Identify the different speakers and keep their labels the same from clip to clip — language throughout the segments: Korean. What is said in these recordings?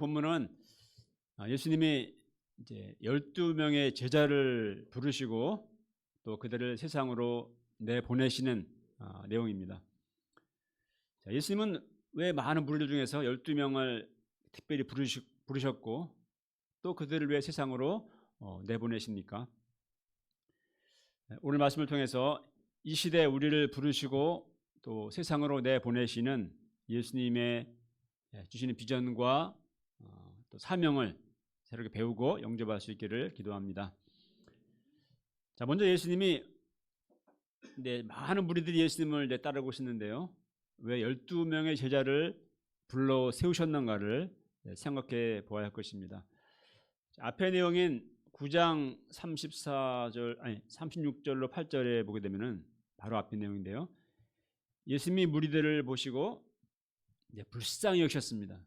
Speaker 1: 본문은 예수님이 이제 12명의 제자를 부르시고 또 그들을 세상으로 내보내시는 내용입니다. 자, 예수님은 왜 많은 무리들 중에서 12명을 특별히 부르셨고 또 그들을 왜 세상으로 내보내십니까? 오늘 말씀을 통해서 이 시대에 우리를 부르시고 또 세상으로 내보내시는 예수님의 주시는 비전과 또 사명을 새롭게 배우고 영접할 수 있기를 기도합니다. 자, 먼저 예수님이 많은 무리들이 예수님을 따르고 있었는데요. 왜 12명의 제자를 불러 세우셨는가를 생각해 보아야 할 것입니다. 앞의 내용인 9장 36절로 8절에 보게 되면은 바로 앞의 내용인데요. 예수님이 무리들을 보시고 불쌍히 여기셨습니다.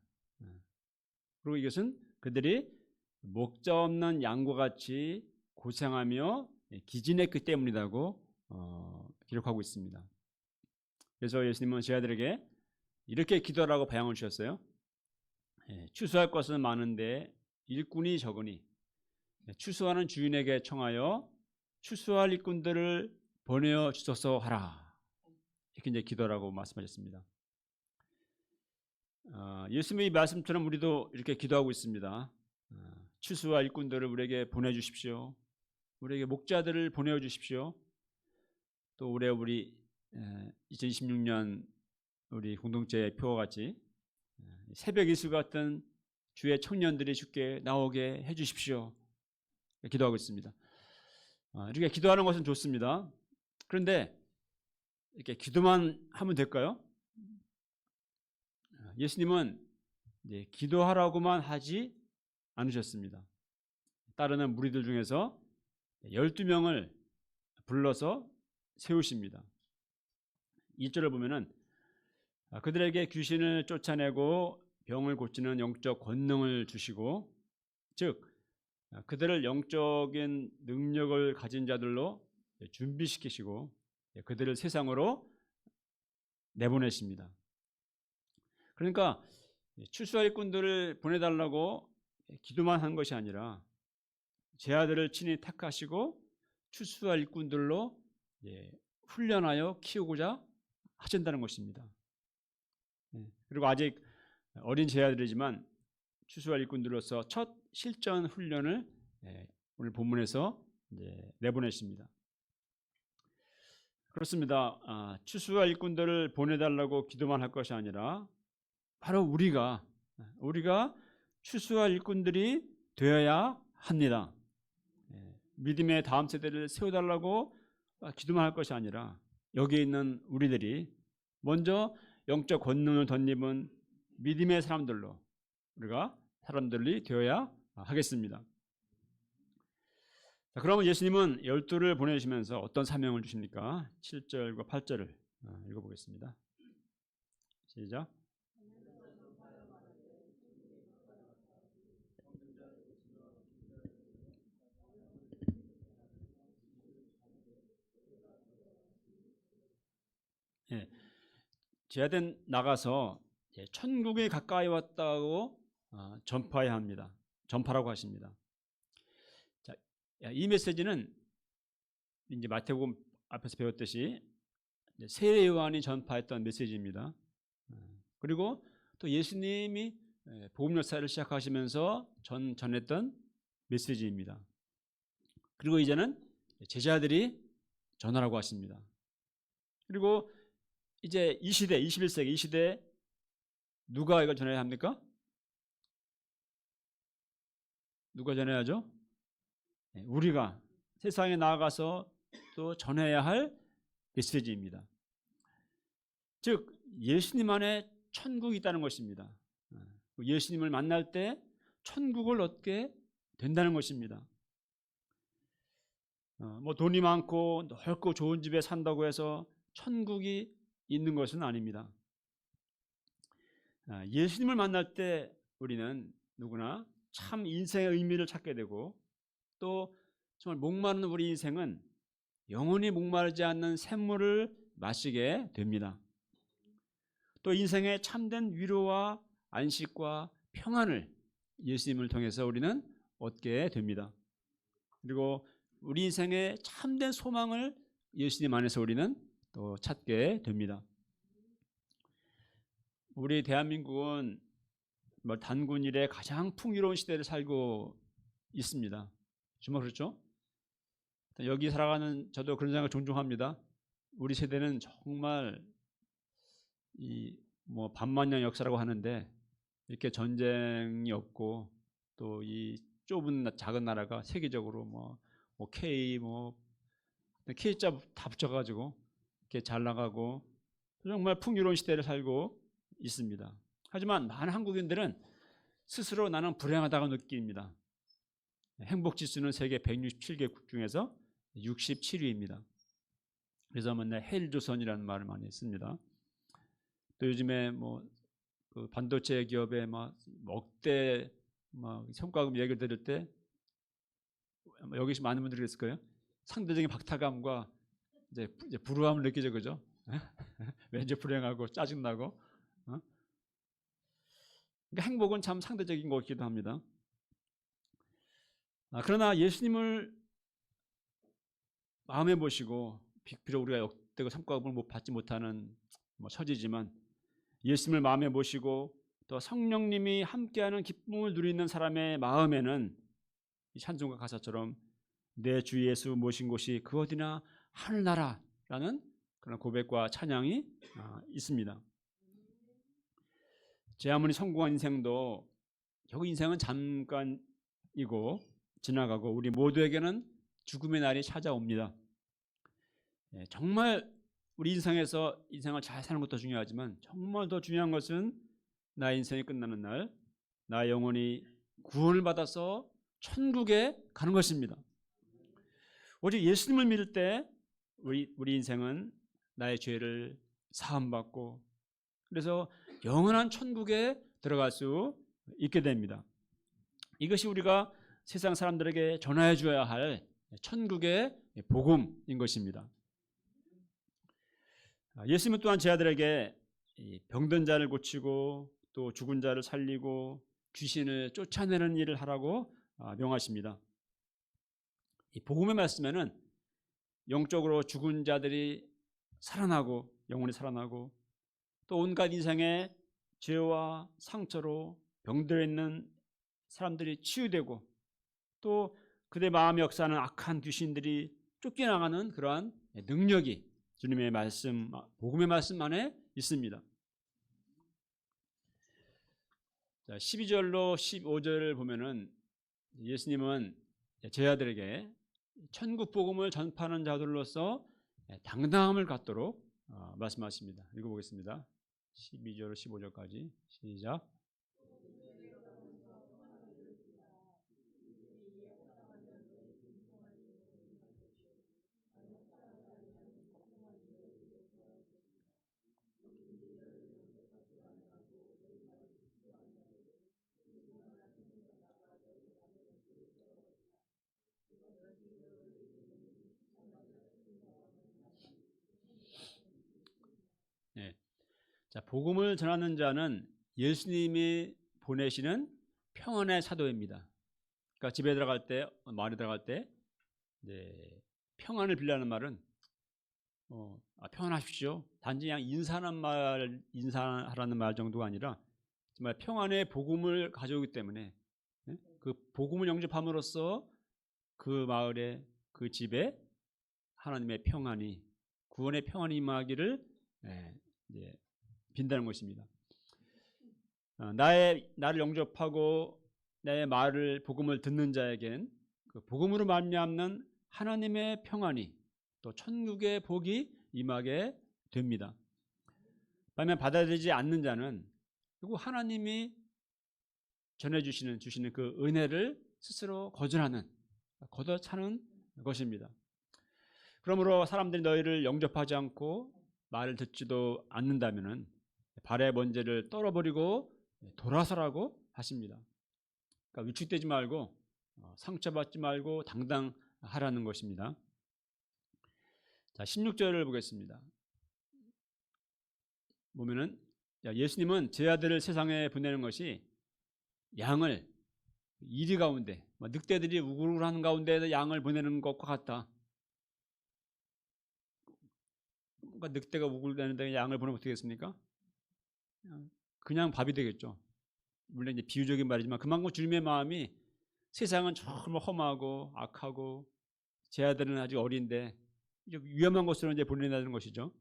Speaker 1: 그리고 이것은 그들이 목자 없는 양과 같이 고생하며 기진했기 때문이라고 기록하고 있습니다. 그래서 예수님은 제자들에게 이렇게 기도하라고 방향을 주셨어요. 추수할 것은 많은데 일꾼이 적으니 추수하는 주인에게 청하여 추수할 일꾼들을 보내어 주소서 하라. 이렇게 이제 기도라고 말씀하셨습니다. 예수님의 이 말씀처럼 우리도 이렇게 기도하고 있습니다. 추수할 일꾼들을 우리에게 보내주십시오. 우리에게 목자들을 보내어 주십시오. 또 올해 우리 2026년 우리 공동체의 표와 같이 새벽 이슬 같은 주의 청년들이 주께 나오게 해주십시오. 기도하고 있습니다. 이렇게 기도하는 것은 좋습니다. 그런데 이렇게 기도만 하면 될까요? 예수님은 기도하라고만 하지 않으셨습니다. 따르는 무리들 중에서 12명을 불러서 세우십니다. 1절을 보면은 그들에게 귀신을 쫓아내고 병을 고치는 영적 권능을 주시고, 즉 그들을 영적인 능력을 가진 자들로 준비시키시고 그들을 세상으로 내보내십니다. 그러니까 추수할 일꾼들을 보내달라고 기도만 한 것이 아니라 제 아들을 친히 택하시고 추수할 일꾼들로 훈련하여 키우고자 하신다는 것입니다. 그리고 아직 어린 제 아들이지만 추수할 일꾼들로서 첫 실전 훈련을 오늘 본문에서 내보내십니다. 그렇습니다. 추수할 일꾼들을 보내달라고 기도만 할 것이 아니라 바로 우리가 추수할 일꾼들이 되어야 합니다. 믿음의 다음 세대를 세워달라고 기도만 할 것이 아니라 여기에 있는 우리들이 먼저 영적 권능을 덧입은 믿음의 사람들로 우리가 사람들이 되어야 하겠습니다. 자, 그러면 예수님은 12를 보내시면서 어떤 사명을 주십니까? 7절과 8절을 읽어보겠습니다. 시작. 제자들 나가서 천국에 가까이 왔다고 전파해야 합니다. 전파라고 하십니다. 자, 이 메시지는 이제 마태복음 앞에서 배웠듯이 세례 요한이 전파했던 메시지입니다. 그리고 또 예수님이 복음 역사를 시작하시면서 전했던 메시지입니다. 그리고 이제는 제자들이 전하라고 하십니다. 그리고 이제 이 시대, 21세기 이 시대에 누가 이걸 전해야 합니까? 누가 전해야죠? 우리가 세상에 나아가서 또 전해야 할 메시지입니다. 즉 예수님 안에 천국이 있다는 것입니다. 예수님을 만날 때 천국을 얻게 된다는 것입니다. 뭐 돈이 많고 넓고 좋은 집에 산다고 해서 천국이 있는 것은 아닙니다. 예수님을 만날 때 우리는 누구나 참 인생의 의미를 찾게 되고 또 정말 목마른 우리 인생은 영원히 목마르지 않는 샘물을 마시게 됩니다. 또 인생의 참된 위로와 안식과 평안을 예수님을 통해서 우리는 얻게 됩니다. 그리고 우리 인생의 참된 소망을 예수님 안에서 우리는 또 찾게 됩니다. 우리 대한민국은 단군 이래 가장 풍요로운 시대를 살고 있습니다. 정말 그렇죠? 여기 살아가는 저도 그런 생각을 종종 합니다. 우리 세대는 정말 이 반만년 역사라고 하는데 이렇게 전쟁이 없고 또 이 좁은 작은 나라가 세계적으로 K K자 다 붙여가지고 이렇게 잘 나가고 정말 풍요로운 시대를 살고 있습니다. 하지만 많은 한국인들은 스스로 나는 불행하다고 느낍니다. 행복 지수는 세계 167개국 중에서 67위입니다. 그래서 맨날 헬조선이라는 말을 많이 씁니다. 또 요즘에 그 반도체 기업의 억대 성과급 얘기를 들을 때 여기 많은 분들이 그랬을 거예요. 상대적인 박탈감과 이제 불우함을 느끼죠, 그죠? 왠지 불행하고 짜증나고. 그러니까 행복은 참 상대적인 것이기도 합니다. 그러나 예수님을 마음에 모시고 비록 우리가 역대급 성과급을 받지 못하는 처지지만 예수님을 마음에 모시고 또 성령님이 함께하는 기쁨을 누리는 사람의 마음에는 이 찬송가 가사처럼 내 주 예수 모신 곳이 그 어디나 하늘나라라는 그런 고백과 찬양이 있습니다. 제 아무리 성공한 인생도 결국 인생은 잠깐이고 지나가고 우리 모두에게는 죽음의 날이 찾아옵니다. 정말 우리 인생에서 인생을 잘 사는 것도 중요하지만 정말 더 중요한 것은 나의 인생이 끝나는 날 나의 영혼이 구원을 받아서 천국에 가는 것입니다. 오직 예수님을 믿을 때 우리 인생은 나의 죄를 사함받고 그래서 영원한 천국에 들어갈 수 있게 됩니다. 이것이 우리가 세상 사람들에게 전하여 줘야 할 천국의 복음인 것입니다. 예수님은 또한 제 아들에게 병든 자를 고치고 또 죽은 자를 살리고 귀신을 쫓아내는 일을 하라고 명하십니다. 이 복음의 말씀에는 영적으로 죽은 자들이 살아나고 영혼이 살아나고 또 온갖 인생의 죄와 상처로 병들어 있는 사람들이 치유되고 또 그들의 마음에 역사하는 악한 귀신들이 쫓겨나가는 그러한 능력이 주님의 말씀, 복음의 말씀 안에 있습니다. 자, 12절로 15절을 보면은 예수님은 제 아들에게 천국 복음을 전파하는 자들로서 당당함을 갖도록 말씀하십니다. 읽어보겠습니다. 12절 15절까지 시작. 네. 자, 복음을 전하는 자는 예수님이 보내시는 평안의 사도입니다. 그러니까 집에 들어갈 때, 마을에 들어갈 때 평안을 빌라는 말은 평안하십시오. 단지 그냥 인사하라는 말 정도가 아니라 정말 평안의 복음을 가져오기 때문에 그 복음을 영접함으로써 그 마을에 그 집에 하나님의 평안이 구원의 평안이 임하기를 빈다는 것입니다. 나를 영접하고 나의 말을 복음을 듣는 자에겐 그 복음으로 말미암는 하나님의 평안이 또 천국의 복이 임하게 됩니다. 반면 받아들이지 않는 자는 결국 하나님이 전해주시는 그 은혜를 스스로 거절하는 걷어차는 것입니다. 그러므로 사람들이 너희를 영접하지 않고 말을 듣지도 않는다면은 발의 먼지를 떨어버리고 돌아서라고 하십니다. 그러니까 위축되지 말고 상처받지 말고 당당하라는 것입니다. 자, 16절을 보겠습니다. 보면은 예수님은 제 아들을 세상에 보내는 것이 양을 이리 가운데 늑대들이 우글우글하는 가운데 양을 보내는 것과 같다. 그러니까 늑대가 우글대는데 양을 보내면 어떻게 겠습니까? 그냥 밥이 되겠죠. 물론 이제 비유적인 말이지만 그만큼 주님의 마음이 세상은 정말 험하고 악하고 제 아들은 아직 어린데 위험한 곳으로 이제 보내는 것이죠.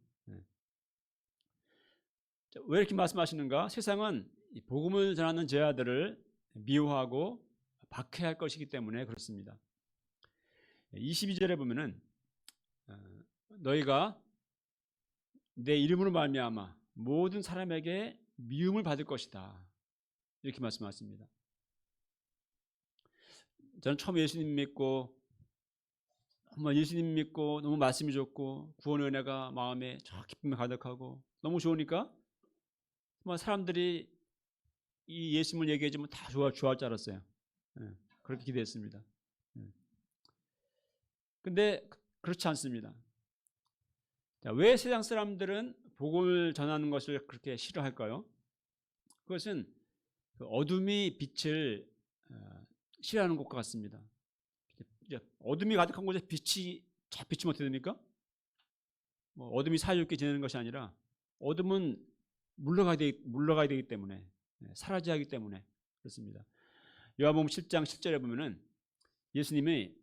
Speaker 1: 왜 이렇게 말씀하시는가? 세상은 복음을 전하는 제 아들을 미워하고 박해할 것이기 때문에 그렇습니다. 22절에 보면은 너희가 내 이름으로 말미암아 모든 사람에게 미움을 받을 것이다. 이렇게 말씀하십니다. 저는 처음 예수님 믿고 너무 말씀이 좋고 구원의 은혜가 마음에 기쁨이 가득하고 너무 좋으니까 사람들이 이 예수님을 얘기해주면 다 좋아할 줄 알았어요. 그렇게 기대했습니다. 근데 그렇지 않습니다. 왜 세상 사람들은 복음을 전하는 것을 그렇게 싫어할까요? 그것은 어둠이 빛을 싫어하는 것과 같습니다. 어둠이 가득한 곳에 빛이 잘 비치면 어떻게 됩니까? 어둠이 사이좋게 지내는 것이 아니라 어둠은 물러가야 되기 때문에 사라져야 하기 때문에 그렇습니다. 요한복음 7장 10절에 보면은 예수님이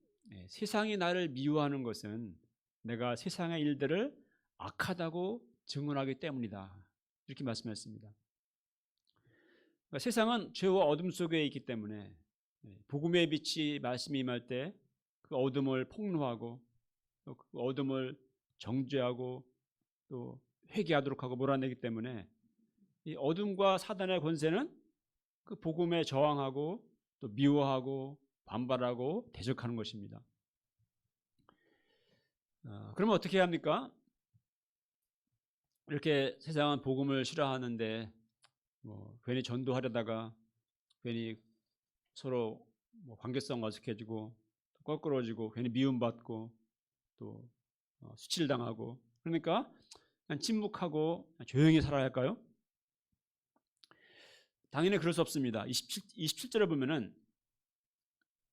Speaker 1: 세상이 나를 미워하는 것은 내가 세상의 일들을 악하다고 증언하기 때문이다. 이렇게 말씀했습니다. 그러니까 세상은 죄와 어둠 속에 있기 때문에 복음의 빛이 말씀이 임할 때 그 어둠을 폭로하고 또 그 어둠을 정죄하고 또 회개하도록 하고 몰아내기 때문에 이 어둠과 사단의 권세는 그 복음에 저항하고 또 미워하고 반발하고 대적하는 것입니다. 그러면 어떻게 해야 합니까? 이렇게 세상은 복음을 싫어하는데 괜히 전도하려다가 괜히 서로 관계성 어색해지고 껄끄러워지고 괜히 미움받고 또 수치를 당하고 그러니까 그냥 침묵하고 조용히 살아야 할까요? 당연히 그럴 수 없습니다. 27절에 보면은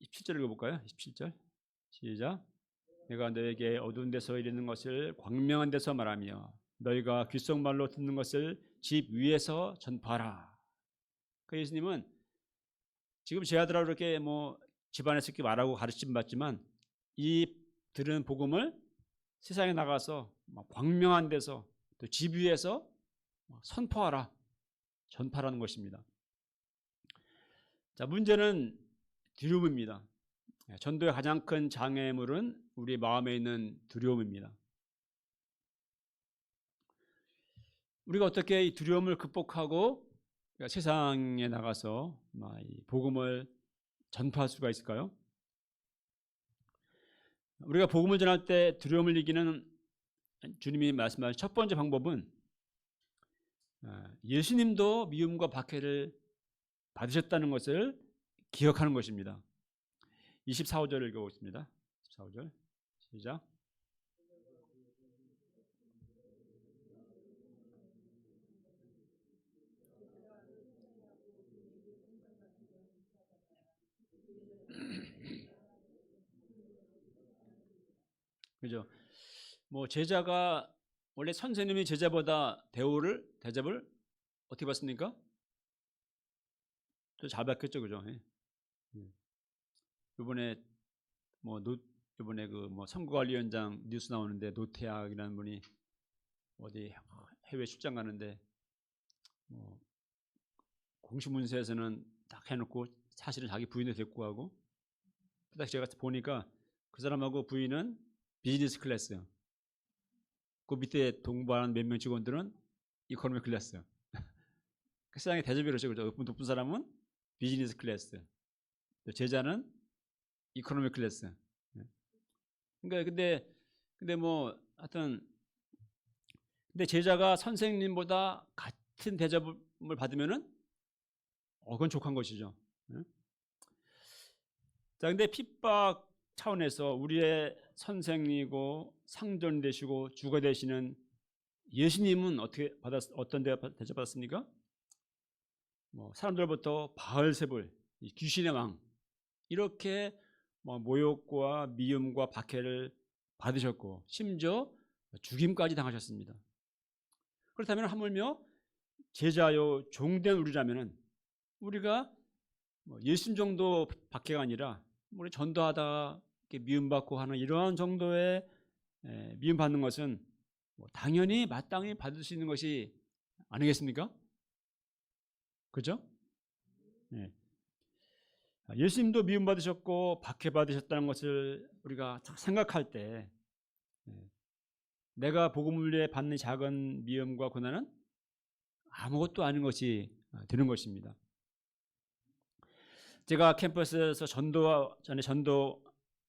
Speaker 1: 27절 읽어볼까요? 27절 시작. 내가 너에게 어두운 데서 이르는 것을 광명한 데서 말하며 너희가 귓속말로 듣는 것을 집 위에서 전파하라. 그 예수님은 지금 제 아들하고 이렇게 집안에서 이렇게 말하고 가르침 받지만 이 들은 복음을 세상에 나가서 광명한 데서 또 집 위에서 선포하라, 전파라는 것입니다. 자, 문제는 두려움입니다. 전도의 가장 큰 장애물은 우리 마음에 있는 두려움입니다. 우리가 어떻게 이 두려움을 극복하고 세상에 나가서 이 복음을 전파할 수가 있을까요? 우리가 복음을 전할 때 두려움을 이기는 주님이 말씀하신 첫 번째 방법은 예수님도 미움과 박해를 받으셨다는 것을 기억하는 것입니다. 24절을 읽어보겠습니다. 24절 시작. 그죠? 제자가 원래 선생님이 제자보다 대접을 어떻게 받습니까? 좀 잘 받겠죠, 그죠? 이번에 이번에 선거관리위원장 뉴스 나오는데 노태학이라는 분이 어디 해외 출장 가는데 공식 문서에서는 딱 해놓고 사실은 자기 부인을 데리고 가고 딱 제가 보니까 그 사람하고 부인은 비즈니스 클래스, 그 밑에 동반한 몇 명 직원들은 이코노미 클래스. 그 세상에 대접이 그렇죠. 높은 사람은 비즈니스 클래스, 제자는 이코노미 클래스. 그러니까 근데 하여튼 근데 제자가 선생님보다 같은 대접을 받으면은 그건 족한 것이죠. 자, 근데 핍박 차원에서 우리의 선생이고 상전 되시고 주가 되시는 예수님은 어떤 대접받았습니까? 사람들로부터 바알세불, 귀신의 왕, 이렇게 모욕과 미움과 박해를 받으셨고 심지어 죽임까지 당하셨습니다. 그렇다면 하물며 제자요 종된 우리라면은 우리가 예수님 정도 박해가 아니라 우리 전도하다가 미움받고 하는 이러한 정도의 미움받는 것은 당연히 마땅히 받을 수 있는 것이 아니겠습니까? 그죠? 네. 예수님도 미움받으셨고 박해받으셨다는 것을 우리가 생각할 때 내가 복음을 위해 받는 작은 미움과 고난은 아무것도 아닌 것이 되는 것입니다. 제가 캠퍼스에서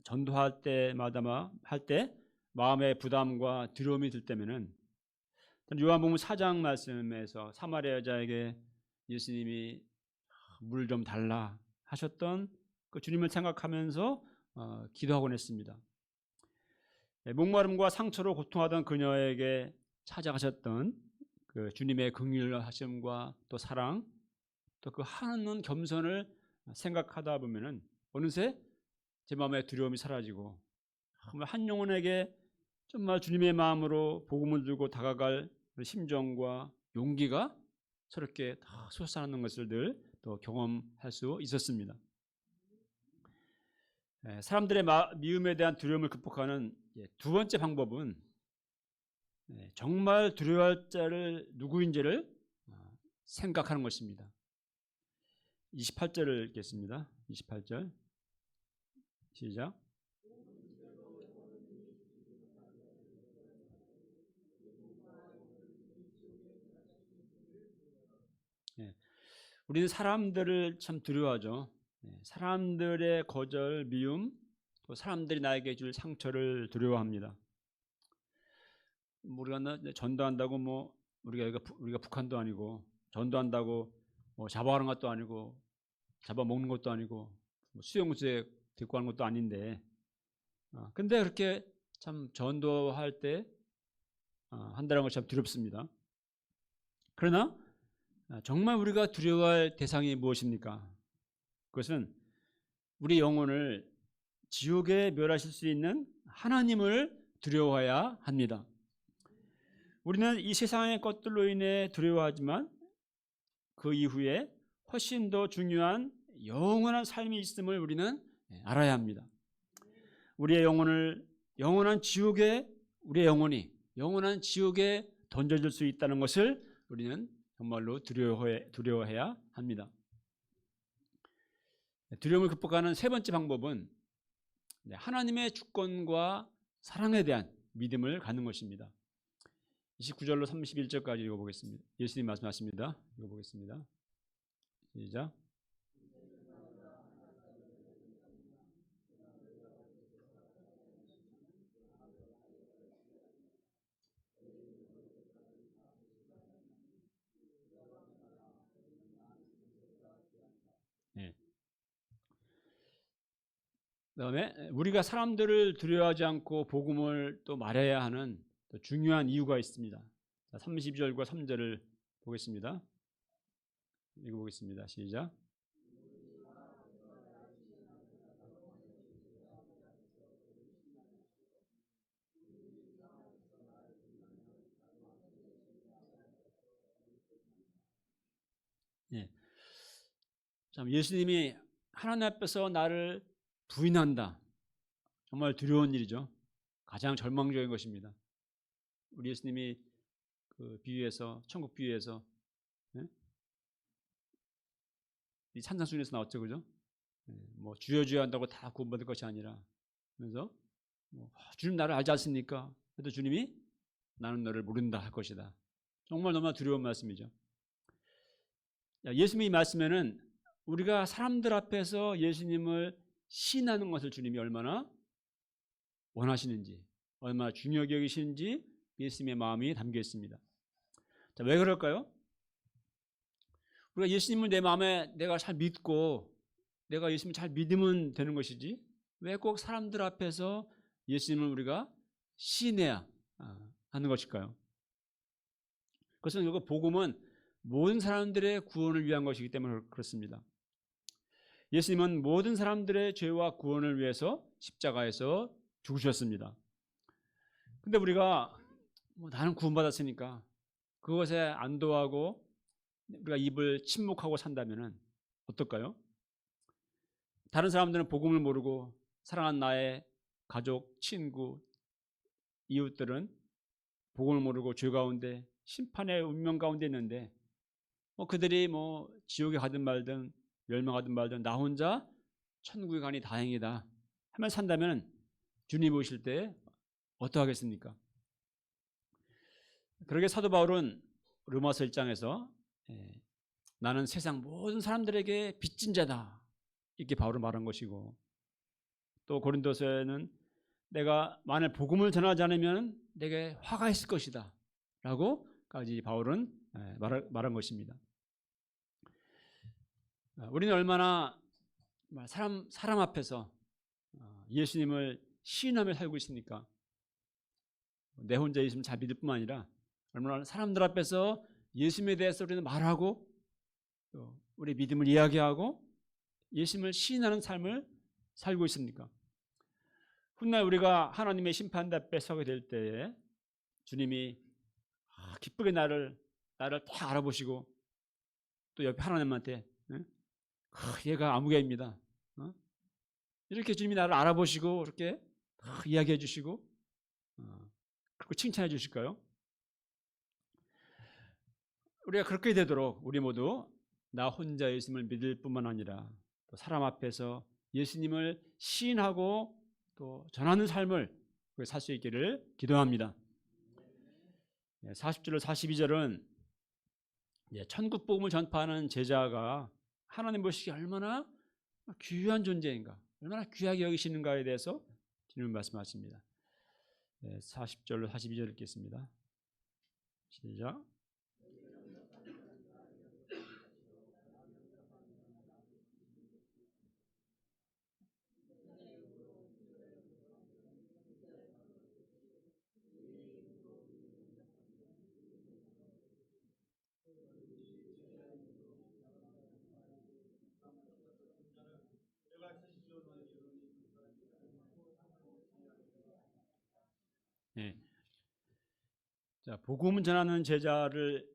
Speaker 1: 전도할 때마다 할 때 마음의 부담과 두려움이 들 때면은 요한복음 4장 말씀에서 사마리아 여자에게 예수님이 물 좀 달라 하셨던 그 주님을 생각하면서 기도하곤 했습니다. 목마름과 상처로 고통하던 그녀에게 찾아가셨던 그 주님의 긍휼하심과 또 사랑 또 그 한없는 겸손을 생각하다 보면은 어느새 제 마음의 두려움이 사라지고 한 영혼에게 정말 주님의 마음으로 복음을 들고 다가갈 심정과 용기가 저렇게 솟아나는 것을 늘 또 경험할 수 있었습니다. 사람들의 미움에 대한 두려움을 극복하는 두 번째 방법은 정말 두려워할 자를 누구인지를 생각하는 것입니다. 28절을 읽겠습니다. 28절 시작. 우리는 사람들을 참 두려워하죠. 사람들의 거절, 미움, 또 사람들이 나에게 줄 상처를 두려워합니다. 우리가 전도한다고 우리가 북한도 아니고 전도한다고 잡아가는 것도 아니고 잡아먹는 것도 아니고 수용소에 데리고 가는 것도 아닌데 근데 그렇게 참 전도할 때 한다는 것이 참 두렵습니다. 그러나 정말 우리가 두려워할 대상이 무엇입니까? 그것은 우리 영혼을 지옥에 멸하실 수 있는 하나님을 두려워해야 합니다. 우리는 이 세상의 것들로 인해 두려워하지만 그 이후에 훨씬 더 중요한 영원한 삶이 있음을 우리는 알아야 합니다. 우리의 영혼을 영원한 지옥에 영원한 지옥에 던져질 수 있다는 것을 우리는 정말로 두려워해야 합니다. 두려움을 극복하는 세 번째 방법은 하나님의 주권과 사랑에 대한 믿음을 갖는 것입니다. 29절로 31절까지 읽어보겠습니다. 예수님 말씀하십니다. 읽어보겠습니다. 시작. 그다음에 우리가 사람들을 두려워하지 않고 복음을 또 말해야 하는 또 중요한 이유가 있습니다. 32절과 3절을 보겠습니다. 읽어보겠습니다. 시작. 참 예수님이 하나님 앞에서 나를 부인한다. 정말 두려운 일이죠. 가장 절망적인 것입니다. 우리 예수님이 그 비유에서 천국 비유에서 이 산상수훈에서 나왔죠, 그죠? 주여 주여 한다고 다 구원받을 것이 아니라 그래서 주님 나를 알지 않습니까? 그래도 주님이 나는 너를 모른다 할 것이다. 정말 너무나 두려운 말씀이죠. 예수님이 말씀에는 우리가 사람들 앞에서 예수님을 시인하는 것을 주님이 얼마나 원하시는지, 얼마나 중요하게 여기시는지 예수님의 마음이 담겨 있습니다. 자, 왜 그럴까요? 우리가 예수님을 내 마음에 내가 잘 믿고 내가 예수님을 잘 믿으면 되는 것이지 왜 꼭 사람들 앞에서 예수님을 우리가 시인해야 하는 것일까요? 그것은 결국 복음은 모든 사람들의 구원을 위한 것이기 때문에 그렇습니다. 예수님은 모든 사람들의 죄와 구원을 위해서 십자가에서 죽으셨습니다. 근데 우리가 나는 구원받았으니까 그것에 안도하고 우리가 입을 침묵하고 산다면 어떨까요? 다른 사람들은 복음을 모르고 사랑하는 나의 가족, 친구, 이웃들은 복음을 모르고 죄 가운데 심판의 운명 가운데 있는데 그들이 지옥에 가든 말든 멸망하든 말든 나 혼자 천국에 가니 다행이다 하면 산다면 주님 오실 때 어떠하겠습니까? 그러게 사도 바울은 로마서 1장에서 나는 세상 모든 사람들에게 빚진 자다 이렇게 바울은 말한 것이고, 또 고린도서에는 내가 만일 복음을 전하지 않으면 내게 화가 있을 것이다 라고까지 바울은 말한 것입니다. 우리는 얼마나 사람 앞에서 예수님을 시인하며 살고 있습니까? 내 혼자 예수님 잘 믿을 뿐만 아니라 얼마나 사람들 앞에서 예수님에 대해서 우리는 말하고 또 우리 믿음을 이야기하고 예수님을 시인하는 삶을 살고 있습니까? 훗날 우리가 하나님의 심판 앞에 서게 될 때에 주님이 기쁘게 나를 다 알아보시고 또 옆에 하나님한테 얘가 아무개입니다. 이렇게 주님이 나를 알아보시고 이렇게 이야기해 주시고 그리고 칭찬해 주실까요? 우리가 그렇게 되도록 우리 모두 나 혼자 예수님을 믿을 뿐만 아니라 또 사람 앞에서 예수님을 시인하고 또 전하는 삶을 살 수 있기를 기도합니다. 40절로 42절은 천국 복음을 전파하는 제자가 하나님 보시기에 얼마나 귀한 존재인가, 얼마나 귀하게 여기시는가에 대해서 주님은 말씀하십니다. 40절로 42절 읽겠습니다. 시작. 자, 복음을 전하는 제자를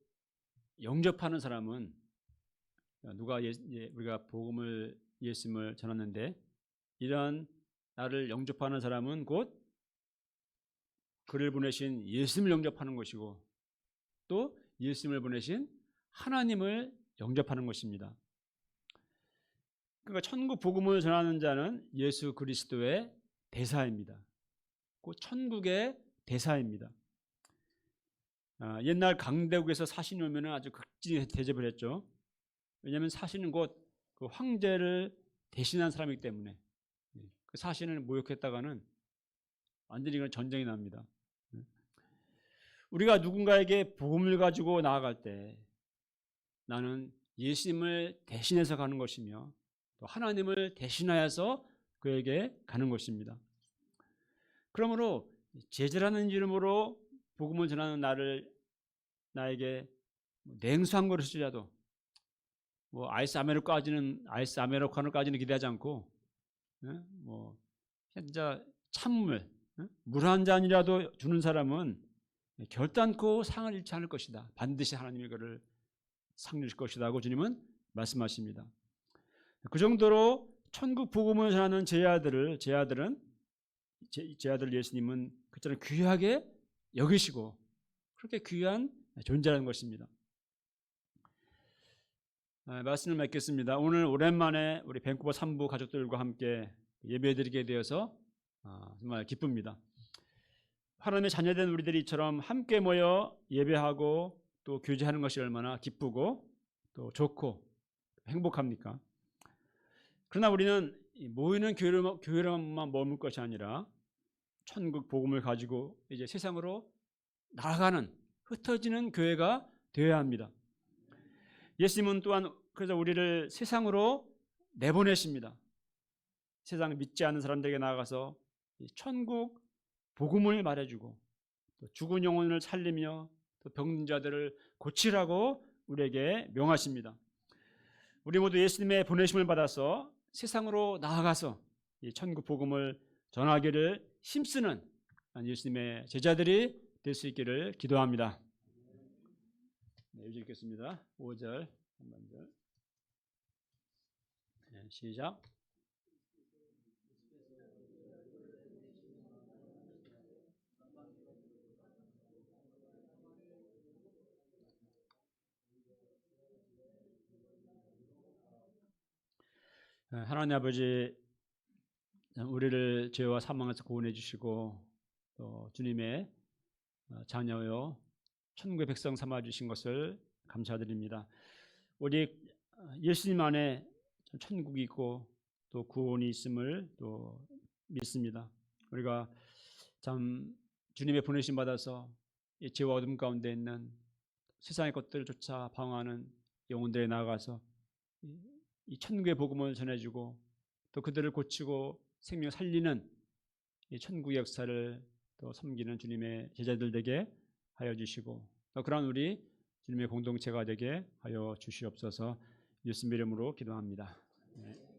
Speaker 1: 영접하는 사람은 누가 우리가 복음을 예수님을 전하는데 이러한 나를 영접하는 사람은 곧 그를 보내신 예수님을 영접하는 것이고 또 예수님을 보내신 하나님을 영접하는 것입니다. 그러니까 천국 복음을 전하는 자는 예수 그리스도의 대사입니다. 곧 천국의 대사입니다. 옛날 강대국에서 사신이 오면 아주 극진히 대접을 했죠. 왜냐하면 사신은 곧 그 황제를 대신한 사람이기 때문에 그 사신을 모욕했다가는 완전히 전쟁이 납니다. 우리가 누군가에게 복음을 가지고 나아갈 때 나는 예수님을 대신해서 가는 것이며 또 하나님을 대신하여서 그에게 가는 것입니다. 그러므로 제자라는 이름으로 복음을 전하는 나에게 냉수한 거를 주자도 아이스 아메리카노까지는 기대하지 않고 진짜 찬물 물 한 잔이라도 주는 사람은 결단코 상을 잃지 않을 것이다. 반드시 하나님이 그를 상 주실 것이다 하고 주님은 말씀하십니다. 그 정도로 천국 복음을 전하는 제자들을 예수님은 그처럼 귀하게 여기시고 그렇게 귀한 존재라는 것입니다. 말씀을 맺겠습니다. 오늘 오랜만에 우리 밴쿠버 산부 가족들과 함께 예배드리게 되어서 정말 기쁩니다. 하나님의 자녀된 우리들이 이처럼 함께 모여 예배하고 또 교제하는 것이 얼마나 기쁘고 또 좋고 행복합니까? 그러나 우리는 모이는 교회로만 머물 것이 아니라 천국 복음을 가지고 이제 세상으로 나아가는 흩어지는 교회가 되어야 합니다. 예수님은 또한 그래서 우리를 세상으로 내보내십니다. 세상 믿지 않는 사람들에게 나아가서 천국 복음을 말해주고 또 죽은 영혼을 살리며 또 병든 자들을 고치라고 우리에게 명하십니다. 우리 모두 예수님의 보내심을 받아서 세상으로 나아가서 이 천국 복음을 전하기를 힘쓰는 예수님의 제자들이 될 수 있기를 기도합니다. 네, 읽겠습니다. 5절 한번더 시작. 하나님 아버지, 우리를 죄와 사망에서 구원해 주시고 또 주님의 자녀요 천국의 백성 삼아 주신 것을 감사드립니다. 우리 예수님 안에 천국이 있고 또 구원이 있음을 또 믿습니다. 우리가 참 주님의 보내심 받아서 이 죄와 어둠 가운데 있는 세상의 것들을 쫓아 방황하는 영혼들에 나아가서 이 천국의 복음을 전해주고 또 그들을 고치고 생명 살리는 이 천국의 역사를 또 섬기는 주님의 제자들 되게 하여 주시고 또 그런 우리 주님의 공동체가 되게 하여 주시옵소서. 예수님 이름으로 기도합니다. 네.